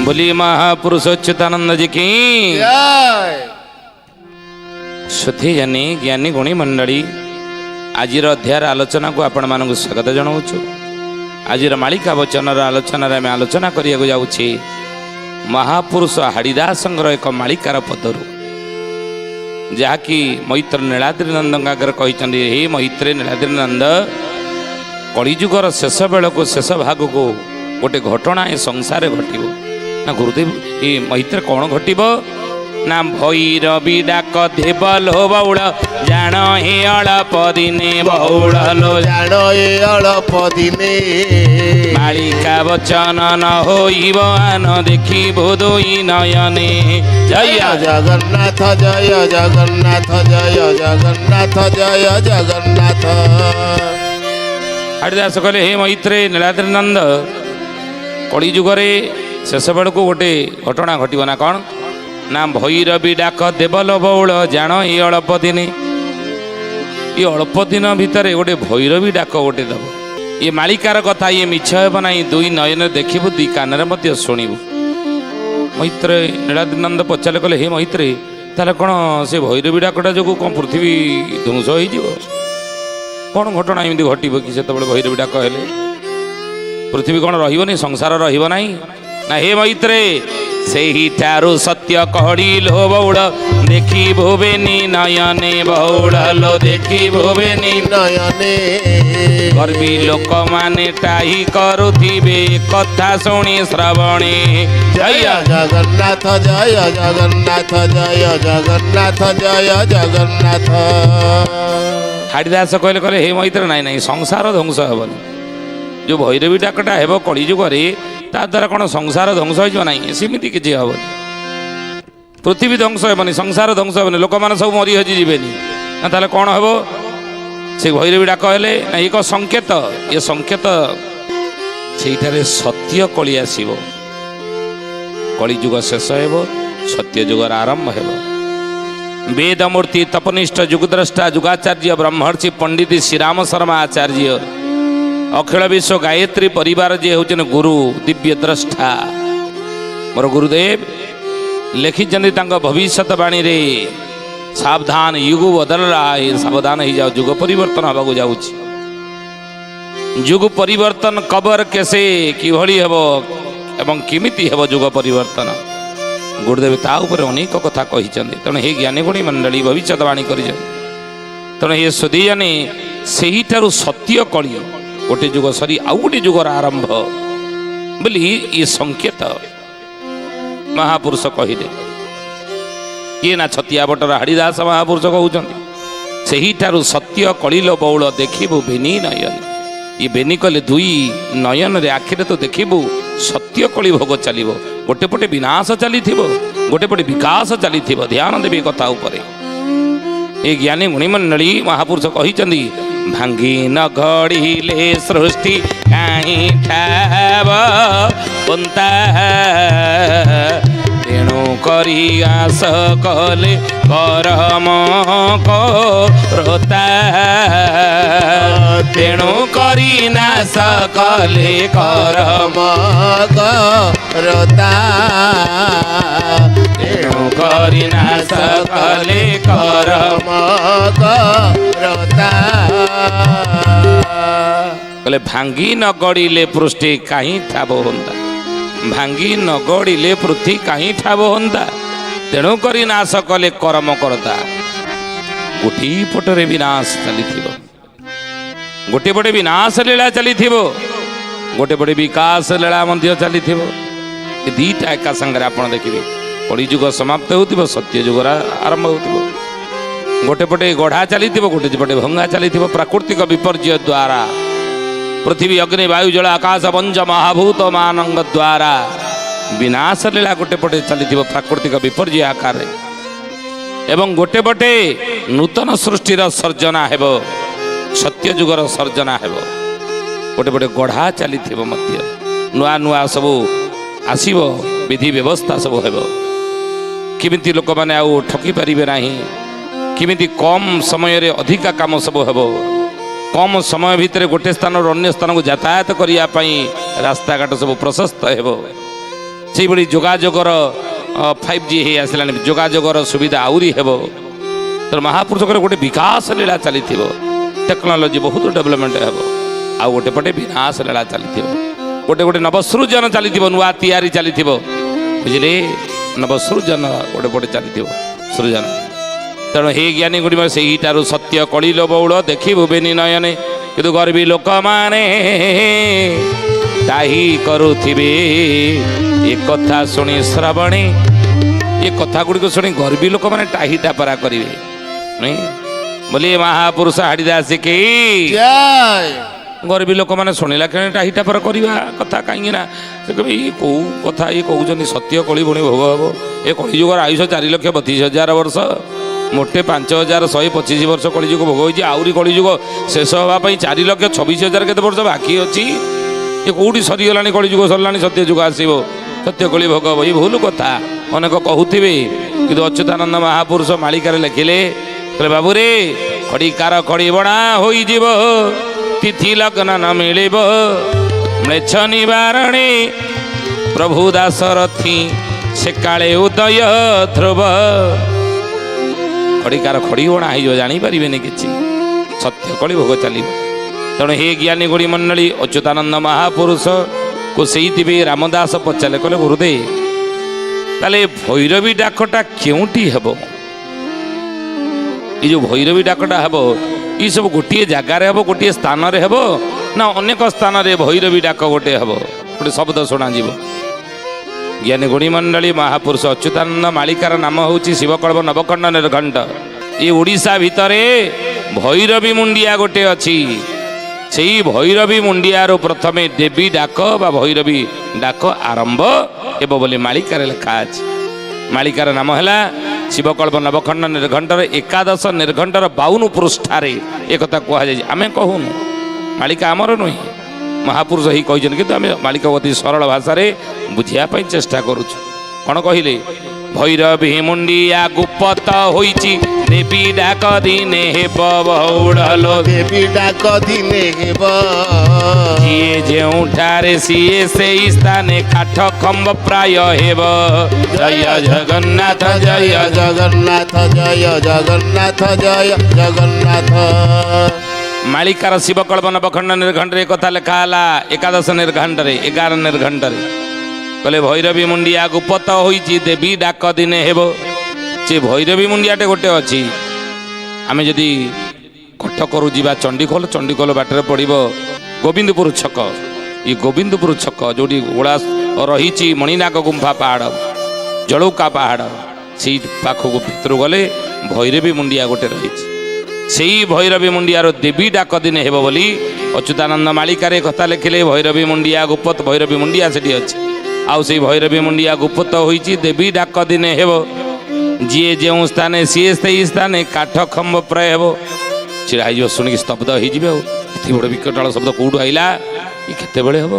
बोली महापुरुष अच्युतानंद जी की सुधी जानी ज्ञानी गुणी मंडली आज अध्याय आलोचना को आपण मानक स्वागत जनाऊँ। आज मालिका वचन आलोचन आम आलोचना करने जाऊँचे महापुरुष हाड़ीदासंगर एक मालिकार पदरू जहाँकि मैत्र नीलाद्री नंद आगे कहते हे मैत्रे नीलाद्री नंद कलिजुगर शेष बेल को शेष भाग को गोटे घटना ए संसार घटो ना गुरुदेव ये मैत्र कौन घटब ना भैरवी डाक देवल हो बौड़ जान हे अल्प दिने बौड़ लो जान ए अल्प दिने मालिका वचन न होइबान देखी बोधोई नयने जय जगन्नाथ जय जगन्नाथ जय जगन्नाथ जय जगन्नाथ। हाड़ीदास कहले हे मैत्रे नीलाद्री नंद कलिजुगरे शेष बेल को गोटे घटना घटब ना कौन ना भैरवी डाक देवल बौड़ जान ये अल्प दिने ये अल्प दिन भितर गोटे भैरवी डाक गोटे दब ये मालिकार कथा ये मिछ हेब ना दुई नयन देखबू दुई कान शुणु। मैत्रे नीलाद्री नंद पचारे कहले हे मैत्रे ताले कौन से भैरवी डाकटा जो कौन पृथ्वी ध्वंस हो कौन घटना एमती घटब कि से भैरवी डाक हेले पृथ्वी कौन रही संसार रही ना हे मैत्रे से ही ठारू सत्य कहड़ी लो बौड़ देखी भुवेनी नयने बौड़ लो देखी भुवेनी नयने गर्वी लोक माने टाही करुथिबे कथा शुणी श्रवणे जय जगन्नाथ जय जगन्नाथ जय जगन्नाथ जय जगन्नाथ। हाड़ीदास कहले कहले हे मैत्र नाई नाई संसार ध्वंस हेबनी जो भैरवी डाकटा हेब कलिजुगरे ता द्वारा कौन संसार ध्वंस हो ना सेमती किसी हेनी पृथ्वी ध्वंस हेबनी संसार ध्वंस हेबनी लोक मैंने सब मरी हजी जीवेनी ना ताले कौन हेब से भैरवी डाक हेले ना एक संकेत ये संकेत से सत्य कली आसब कलिजुग शेष हेब सत्य जुगर आरंभ हेब वेदमूर्ति तपनिष्ठ जुगद्रष्टा जुगाचार्य ब्रह्मर्षि पंडित श्रीराम शर्मा आचार्य अखिल विश्व गायत्री परिवार जे होचन गुरु दिव्य द्रष्टा मोर गुरुदेव लिखिं भविष्यत बाणी रे सावधान युग बदल रहा है सावधान हो जाओ जुग परिवर्तन हवा जाऊँच जुग परिवर्तन कबर कैसे किभली हेब एवं किमिति हेब जुग परिवर्तन गुरुदेव ता उपर अनेक कथा कही तेणु हे ज्ञानी गुणी मंडली भविष्यवाणी कर तेणु ये सुधीजानी से सत्य कली गोटे जुग सरी आउ गोटे जुगर आरंभ बोली ये संकेत महापुरुष कहले किए ना छतिया बटर हाड़ीदास महापुरुष कहते से सत्य कलिल बौल देखबू बेनी नयन ये बेनी कले दुई नयन रे आखिरे तो देखबू सत्य कली भोग चलो गोटे पटे विनाश चली गोटे पटे विकास चली ध्यान देवी कथा उपरे ये ज्ञानी मुनिमंडली महापुरुष कही भांगी न घड़ीले सृष्टि कहीं ठाब पुंता तेणु करी आस कले करम करता तेणु करी नाश कले करम करता तेणु करी नाश कले करम करता। कहले भांगी न गड़ीले पृष्ठि कहीं ठाब होता भांगी न गड़ीले पृथ्वी कहीं ठाब होता तेणु करी नाश कले कर्म करता गोटे पटरे विनाश चली गोटे पटे विनाश लीला चली गोटे पटे विकास लीला चली दीटा एका संगे आप देखिए कलिजुग समाप्त हो सत्य जुग आरंभ हो गोटे पटे गढ़ा चली गोटे पटे भंगा चली प्राकृतिक विपर्य द्वारा पृथ्वी अग्नि वायु जल आकाश पंच महाभूत मानंग द्वारा विनाश लीला गोटे पटे चली प्राकृतिक विपर्य आकार एवं गोटे पटे नूतन सृष्टिर सर्जना हेब सत्य जुगर सर्जना हेब गोटे पटे गढ़ा चली नुआ नुआ सब आसब विधि व्यवस्था सब हेब किमिति लोक मैंने आउ ठकी पारे ना किमिति कम समय रे अधिका काम सब हेब कम समय भितर गोटे स्थान अन्य स्थान को यातायात करने रास्ता घाट सब प्रशस्त हेब ସେଇଭଳି ଯୋଗାଯୋଗର 5G ହେଇ ଆସିଲାଣି, ଯୋଗାଯୋଗର ସୁବିଧା ଆହୁରି ହେବ। ତେଣୁ ମହାପୁରୁଷଙ୍କର ଗୋଟେ ବିକାଶ ଲୀଳା ଚାଲିଥିବ, ଟେକ୍ନୋଲୋଜି ବହୁତ ଡେଭଲପମେଣ୍ଟ ହେବ। ଆଉ ଗୋଟେ ପଟେ ବିନାଶ ଲୀଳା ଚାଲିଥିବ, ଗୋଟେ ଗୋଟେ ନବସୃଜନ ଚାଲିଥିବ, ନୂଆ ତିଆରି ଚାଲିଥିବ, ବୁଝିଲେ? ନବସୃଜନ ଗୋଟେ ପଟେ ଚାଲିଥିବ ସୃଜନ। ତେଣୁ ହେ ଜ୍ଞାନୀ ଗୁଡ଼ିକ ସେଇଠାରୁ ସତ୍ୟ କଳିଲ ବଉଳ ଦେଖିବୁ ବେନି ନୟନେ, କିନ୍ତୁ ଗର୍ବୀ ଲୋକମାନେ ତାହି କରୁଥିବେ। ଏ କଥା ଶୁଣି ଶ୍ରବଣେ, ଏ କଥା ଗୁଡ଼ିକ ଶୁଣି ଗର୍ବୀ ଲୋକମାନେ ଟାହିଟା ପରା କରିବେ ନାଇଁ ବୋଲି ମହାପୁରୁଷ ହାଡ଼ିଦାସ କି ଜୟ ଗରିବୀ ଲୋକମାନେ ଶୁଣିଲା କେଣେ ଟାହିଟା ପରା କରିବା କଥା। କାହିଁକି ନା ସେ କହିବେ ଇଏ କେଉଁ କଥା ଇଏ କହୁଛନ୍ତି, ସତ୍ୟ କଳି ପୁଣି ଭୋଗ ହେବ। ଏ କଳିଯୁଗର ଆୟୁଷ 4,32,000 ବର୍ଷ, ମୋଟେ 5,125 ବର୍ଷ କଳିଯୁଗ ଭୋଗ ହୋଇଛି। ଆହୁରି କଳିଯୁଗ ଶେଷ ହେବା ପାଇଁ 4,26,000 କେତେ ବର୍ଷ ବାକି ଅଛି। ଏ କେଉଁଠି ସରିଗଲାଣି କଳିଯୁଗ, ସରିଲାଣି ସତ୍ୟ ଯୁଗ ଆସିବ, ସତ୍ୟ କଳି ଭୋଗ ହେବ। ଏ ଭୁଲ କଥା ଅନେକ କହୁଥିବେ, କିନ୍ତୁ ଅଚ୍ୟୁତାନନ୍ଦ ମହାପୁରୁଷ ମାଳିକାରେ ଲେଖିଲେ, କହିଲେ ବାବୁରେ ଖଡ଼ିକାର ଖଡ଼ି ବଣା ହୋଇଯିବ, ତିଥି ଲଗ୍ନ ନ ମିଳିବ, ମ୍ଲେଚ୍ଛ ନିବାରଣେ ପ୍ରଭୁ ଦାସରଥି ସେ କାଳେ ଉଦୟ ଧ୍ରୁବ। ଖଡ଼ିକାର ଖଡ଼ି ବଣା ହେଇଯିବ, ଜାଣିପାରିବେନି କିଛି, ସତ୍ୟ କଳି ଭୋଗ ଚାଲିବ। ତେଣୁ ହେ ଜ୍ଞାନୀ ଗୁଡ଼ି ମଣ୍ଡଳୀ, ଅଚ୍ୟୁତାନନ୍ଦ ମହାପୁରୁଷକୁ ସେଇଥିବେ ରାମଦାସ ପଚାରିଲେ, କହିଲେ ଗୁରୁଦେବ ତାହେଲେ ଭୈରବୀ ଡାକଟା କେଉଁଠି ହେବ? ଏ ଯେଉଁ ଭୈରବୀ ଡାକଟା ହେବ, ଏସବୁ ଗୋଟିଏ ଜାଗାରେ ହେବ, ଗୋଟିଏ ସ୍ଥାନରେ ହେବ, ନା ଅନେକ ସ୍ଥାନରେ ଭୈରବୀ ଡାକ ଗୋଟେ ହେବ, ଗୋଟେ ଶବ୍ଦ ଶୁଣାଯିବ? ଜ୍ଞାନୀ ଗୁଣିମଣ୍ଡଳୀ ମହାପୁରୁଷ ଅଚ୍ୟୁତାନନ୍ଦ ମାଳିକାର ନାମ ହେଉଛି ଶିବକଳ୍ପ ନବକଣ୍ଡ ନିର୍ଘଣ୍ଟ। ଏ ଓଡ଼ିଶା ଭିତରେ ଭୈରବୀ ମୁଣ୍ଡିଆ ଗୋଟେ ଅଛି। ସେଇ ଭୈରବୀ ମୁଣ୍ଡିଆରୁ ପ୍ରଥମେ ଦେବୀ ଡାକ ବା ଭୈରବୀ ଡାକ ଆରମ୍ଭ ହେବ ବୋଲି ମାଳିକାରେ ଲେଖା ଅଛି। ମାଳିକାର ନାମ ହେଲା ଶିବକଳ୍ପ ନବଖଣ୍ଡ ନିର୍ଘଣ୍ଟର 11 ନିର୍ଘଣ୍ଟର 52 ପୃଷ୍ଠାରେ ଏକଥା କୁହାଯାଇଛି। ଆମେ କହୁନୁ, ମାଳିକା ଆମର ନୁହେଁ, ମହାପୁରୁଷ ହିଁ କହିଛନ୍ତି, କିନ୍ତୁ ଆମେ ମାଳିକା ଅତି ସରଳ ଭାଷାରେ ବୁଝିବା ପାଇଁ ଚେଷ୍ଟା କରୁଛୁ। କ'ଣ କହିଲେ? ଭୈରବୀ ମୁଣ୍ଡିଆ ଗୁପତ ହୋଇଛି, ଦେବୀ ଡାକ ଦିନେ ହେବ ବହୁଳ, ଦେବୀ ଡାକ ଦିନେ ହେବ, ଯିଏ ଯେଉଁଠାରେ ସିଏ ସେଇ ସ୍ଥାନେ କାଠ ଖମ୍ବ ପ୍ରାୟ ହେବ। ଜୟ ଜଗନ୍ନାଥ ଜୟ ଜଗନ୍ନାଥ ଜୟ ଜଗନ୍ନାଥ ଜୟ ଜଗନ୍ନାଥ। ମାଳିକାର ଶିବକଳ୍ପ ନବଖଣ୍ଡ ନିର୍ଘଣ୍ଟରେ କଥା ଲେଖା ହେଲା 11 ନିର୍ଘଣ୍ଟରେ 11 ନିର୍ଘଣ୍ଟରେ। କହିଲେ ଭୈରବୀ ମୁଣ୍ଡିଆ ଗୁପତ ହୋଇଛି, ଦେବୀ ଡାକ ଦିନେ ହେବ। ସେ ଭୈରବୀ ମୁଣ୍ଡିଆଟେ ଗୋଟେ ଅଛି। ଆମେ ଯଦି କଟକରୁ ଯିବା ଚଣ୍ଡିଖୋଲ, ଚଣ୍ଡିଖୋଲ ବାଟରେ ପଡ଼ିବ ଗୋବିନ୍ଦପୁର ଛକ। ଏ ଗୋବିନ୍ଦପୁର ଛକ ଯେଉଁଠି ଗୋଳା ରହିଛି ମଣିନାଗ ଗୁମ୍ଫା ପାହାଡ଼, ଜଳଉକା ପାହାଡ଼, ସେଇ ପାଖକୁ ଭିତରୁ ଗଲେ ଭୈରବୀ ମୁଣ୍ଡିଆ ଗୋଟେ ରହିଛି। ସେଇ ଭୈରବୀ ମୁଣ୍ଡିଆର ଦେବୀ ଡାକ ଦିନେ ହେବ ବୋଲି ଅଚ୍ୟୁତାନନ୍ଦ ମାଳିକାରେ କଥା ଲେଖିଲେ। ଭୈରବୀ ମୁଣ୍ଡିଆ ଗୁପତ, ଭୈରବୀ ମୁଣ୍ଡିଆ ସେଠି ଅଛି। ଆଉ ସେଇ ଭୈରବୀ ମୁଣ୍ଡିଆ ଗୁପତ ହୋଇଛି, ଦେବୀ ଡାକ ଦିନେ ହେବ, ଯିଏ ଯେଉଁ ସ୍ଥାନେ ସିଏ ସେଇ ସ୍ଥାନେ କାଠ ଖମ୍ବ ପ୍ରାୟ ହେବ। ଛିଡ଼ା ହେଇଯିବ, ଶୁଣିକି ସ୍ତବ୍ଧ ହେଇଯିବେ। ଆଉ ଏତେ ବଡ଼ ବିକଟାଳ ଶବ୍ଦ କେଉଁଠୁ ଆଇଲା, ଏ କେତେବେଳେ ହେବ?